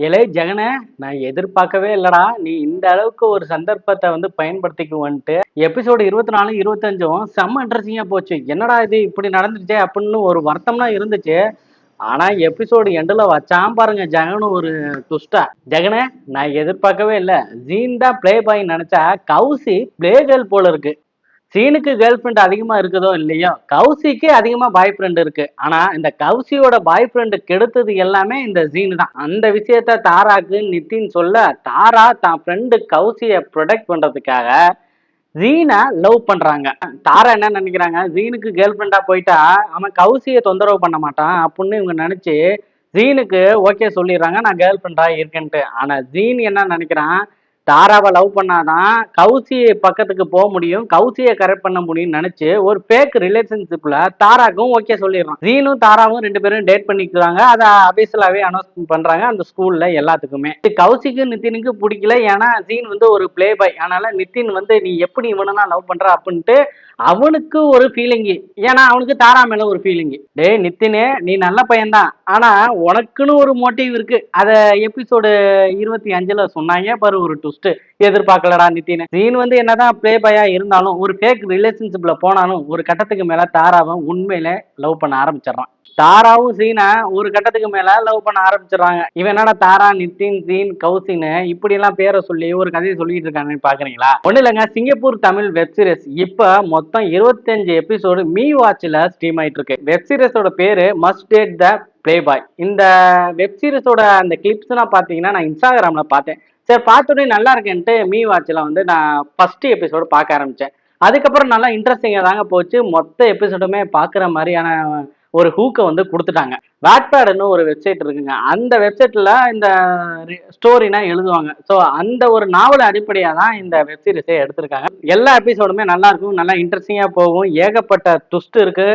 ஏலே ஜெகனே, நான் எதிர்பார்க்கவே இல்லடா. நீ இந்த அளவுக்கு ஒரு சந்தர்ப்பத்த பயன்படுத்திக்குவன்ட்டு, எபிசோடு 24, 25ம் செம்ம இன்ட்ரஸ்டிங்கா போச்சு. என்னடா இது இப்படி நடந்துருச்சே அப்படின்னு ஒரு வருத்தம்லாம் இருந்துச்சு. ஆனா எபிசோடு எண்டுல வச்சான் பாருங்க ஜெகனு ஒரு ட்விஸ்ட்டா. ஜெகனே, நான் எதிர்பார்க்கவே இல்ல. ஜீன் தான் ப்ளே பாய்ன்னு நெனச்சா, கௌசி ப்ளே கேர்ள் போல இருக்கு. சீனுக்கு கேர்ள் ஃப்ரெண்ட் அதிகமா இருக்குதோ இல்லையோ, கௌசிக்கு அதிகமா பாய் ஃப்ரெண்ட் இருக்கு. ஆனா இந்த கௌசியோட பாய் ஃப்ரெண்ட் கெடுத்தது எல்லாமே இந்த ஜீனு தான். அந்த விஷயத்த தாராக்கு நிதின் சொல்ல, தாரா தான் ஃப்ரெண்டு கௌசிய ப்ரொடெக்ட் பண்றதுக்காக ஜீனை லவ் பண்றாங்க. தாரா என்ன நினைக்கிறாங்க, ஜீனுக்கு கேர்ள் ஃப்ரெண்டா போயிட்டா அவன் கௌசிய தொந்தரவு பண்ண மாட்டான் அப்படின்னு இவங்க நினைச்சு ஜீனுக்கு ஓகே சொல்லிடுறாங்க, நான் கேர்ள் ஃப்ரெண்டா இருக்கேன்ட்டு. ஆனா ஜீன் என்ன நினைக்கிறான், தாராவை லவ் பண்ணாதான் கௌசி பக்கத்துக்கு போக முடியும், கௌசியை கரெக்ட் பண்ண முடியும்னு நினைச்சு ஒரு ஃபேக் ரிலேஷன்ஷிப்ல தாராக்கும் ஓகே சொல்லிடுறான். ஜீனும் தாராவும் 2 பேரும் டேட் பண்ணிக்கிறாங்க. அதை அபிஷியலாவே அனௌன்ஸ் பண்றாங்க அந்த ஸ்கூல்ல எல்லாத்துக்குமே. கௌசிக்கு நிதினுக்கு பிடிக்கல, ஏன்னா ஜீன் ஒரு பிளே பாய். அதனால நிதின் நீ எப்படி இவனெல்லாம் லவ் பண்ற அப்படின்ட்டு அவனுக்கு ஒரு ஃபீலிங், ஏன்னா அவனுக்கு தாரா மேல ஒரு ஃபீலிங். டே நித்தினே, நீ நல்ல பையன்தான், ஆனா உனக்குன்னு ஒரு மோட்டிவ் இருக்கு. அத எபிசோடு 25ல சொன்னாங்க பாரு, ஒரு ட்விஸ்ட் எதிர்பார்க்கலடா நித்தின். சீன் என்னதான் ப்ளே பாயா இருந்தாலும் ஒரு ஃபேக் ரிலேஷன்ஷிப்ல போனாலும் ஒரு கட்டத்துக்கு மேல தாராவை உண்மையில லவ் பண்ண ஆரம்பிச்சிடறான். தாராவும் சீனை ஒரு கட்டத்துக்கு மேல லவ் பண்ண ஆரம்பிச்சிடறாங்க. இவன் என்னடா தாரா, நிதின், சீன், கௌசின்னு இப்படி எல்லாம் பேரை சொல்லி ஒரு கதையை சொல்லிட்டு இருக்காங்கன்னு பாக்குறீங்களா? ஒண்ணு இல்லைங்க, சிங்கப்பூர் தமிழ் வெப் சீரிஸ் இப்ப மொத்தம் 25 எபிசோடு மீ வாட்ச்ல ஸ்ட்ரீம் ஆயிட்டு இருக்கு. வெப் சீரிஸோட பேரு must date the play boy. இந்த வெப் சீரிஸோட அந்த கிளிப்ஸ் எல்லாம் பாத்தீங்கன்னா நான் இன்ஸ்டாகிராம்ல பார்த்தேன். சரி, பார்த்தோன்னே நல்லா இருக்கேன்ட்டு மீ வாட்ச்ல நான் ஃபர்ஸ்ட் எபிசோடு பார்க்க ஆரம்பிச்சேன். அதுக்கப்புறம் நல்லா இன்ட்ரெஸ்டிங்கா தாங்க போச்சு. மொத்த எபிசோடுமே பாக்குற மாதிரியான ஒரு ஹூக்கை கொடுத்துட்டாங்க. வாட்பேடுன்னு ஒரு வெப்சைட் இருக்குங்க. அந்த வெப்சைட்ல இந்த ஸ்டோரினா எழுதுவாங்க. ஸோ அந்த ஒரு நாவல் அடிப்படையாக தான் இந்த வெப் சீரிஸை எடுத்திருக்காங்க. எல்லா எபிசோடுமே நல்லா இருக்கும், நல்லா இன்ட்ரெஸ்டிங்கா போகும். ஏகப்பட்ட ட்விஸ்ட் இருக்கு.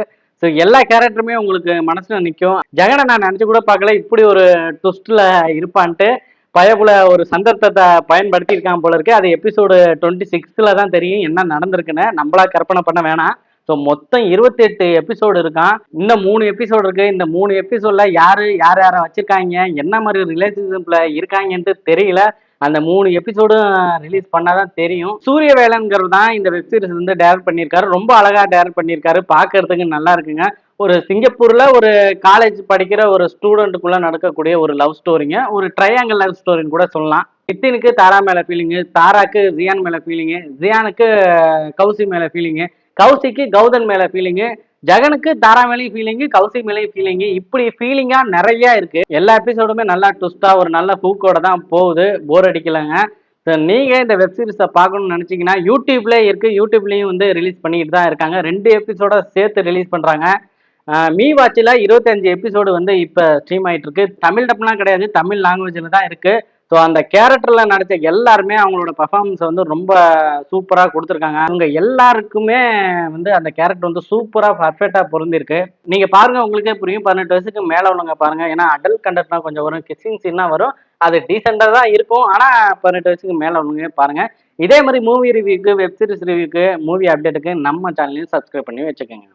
ஸோ எல்லா கேரக்டருமே உங்களுக்கு மனசுல நிற்கும். ஜெகனை நான் நினைச்சு கூட பார்க்கல இப்படி ஒரு ட்விஸ்ட்ல இருப்பான்ட்டு. பயப்புல ஒரு சந்தர்ப்பத்தை பயன்படுத்தி இருக்கான் போல இருக்கு. அது எபிசோடு 26ல தான் தெரியும் என்ன நடந்திருக்குன்னு. நம்மளா கற்பனை பண்ண வேணாம். ஸோ மொத்தம் 28 எபிசோடு இருக்கான். இன்னும் 3 எபிசோடு இருக்கு. இந்த 3 எபிசோட்ல யாரை வச்சிருக்காங்க, என்ன மாதிரி ரிலேஷன்ஷிப்ல இருக்காங்கன்ட்டு தெரியல. அந்த 3 எபிசோடும் ரிலீஸ் பண்ணாதான் தெரியும். சூரியவேலன்கிறது தான் இந்த வெப் சீரிஸ் டைரக்ட் பண்ணியிருக்காரு. ரொம்ப அழகா டைரக்ட் பண்ணியிருக்காரு, பார்க்கறதுக்கு நல்லா இருக்குங்க. ஒரு சிங்கப்பூர்ல ஒரு காலேஜ் படிக்கிற ஒரு ஸ்டூடெண்ட்டுக்குள்ள நடக்கக்கூடிய ஒரு லவ் ஸ்டோரிங்க, ஒரு ட்ரையாங்கல் லவ் ஸ்டோரின்னு கூட சொல்லலாம். நித்தினுக்கு தாரா மேல ஃபீலிங்கு, தாராக்கு ஜியான் மேல ஃபீலிங்கு, ஜியானுக்கு கௌசி மேல ஃபீலிங்கு, கௌசிக்கு கௌதன் மேல ஃபீலிங்கு, ஜெகனுக்கு தாரா மேலேயும் ஃபீலிங்கு, கௌசி மேலேயும் ஃபீலிங்கு. இப்படி ஃபீலிங்கா நிறைய இருக்கு. எல்லா எபிசோடுமே நல்லா ட்விஸ்டா ஒரு நல்ல ஹூக்கோட தான் போகுது. போர் அடிக்கலங்க. நீங்க இந்த வெப் சீரிஸை பார்க்கணும்னு நினைச்சீங்கன்னா யூடியூப்ல இருக்கு. யூடியூப்லயும் ரிலீஸ் பண்ணிட்டு தான் இருக்காங்க. 2 எபிசோட சேர்த்து ரிலீஸ் பண்றாங்க. மீ வாட்சில் 25 எபிசோடு இப்ப ஸ்ட்ரீம் ஆயிட்டு இருக்கு. தமிழ் டப்லாம் கிடையாது, தமிழ் லாங்குவேஜ்ல தான் இருக்கு. ஸோ அந்த கேரக்டர்ல நடிச்ச எல்லாருமே அவங்களோட பர்ஃபார்மன்ஸ் ரொம்ப சூப்பரா கொடுத்துருக்காங்க. அவங்க எல்லாருக்குமே அந்த கேரக்டர் சூப்பரா பர்ஃபெக்டா பொருந்திருக்கு. நீங்க பாருங்க, உங்களுக்கே புரியும். 18 வயசுக்கு மேல உள்ளவங்க பாருங்க. ஏன்னா அடல்ட் கண்டென்ட்னா கொஞ்சம் வரும், கிஸ்ஸிங் சீன்லாம் வரும். அது டீசெண்டா தான் இருக்கும். ஆனா 18 வயசுக்கு மேல உள்ளவங்க பாருங்க. இதே மாதிரி மூவி ரிவ்யூக்கு, வெப் சீரிஸ் ரிவ்யூக்கு, மூவி அப்டேட்டுக்கு நம்ம சேனலையும் சப்ஸ்கிரைப் பண்ணி வச்சுக்கோங்க.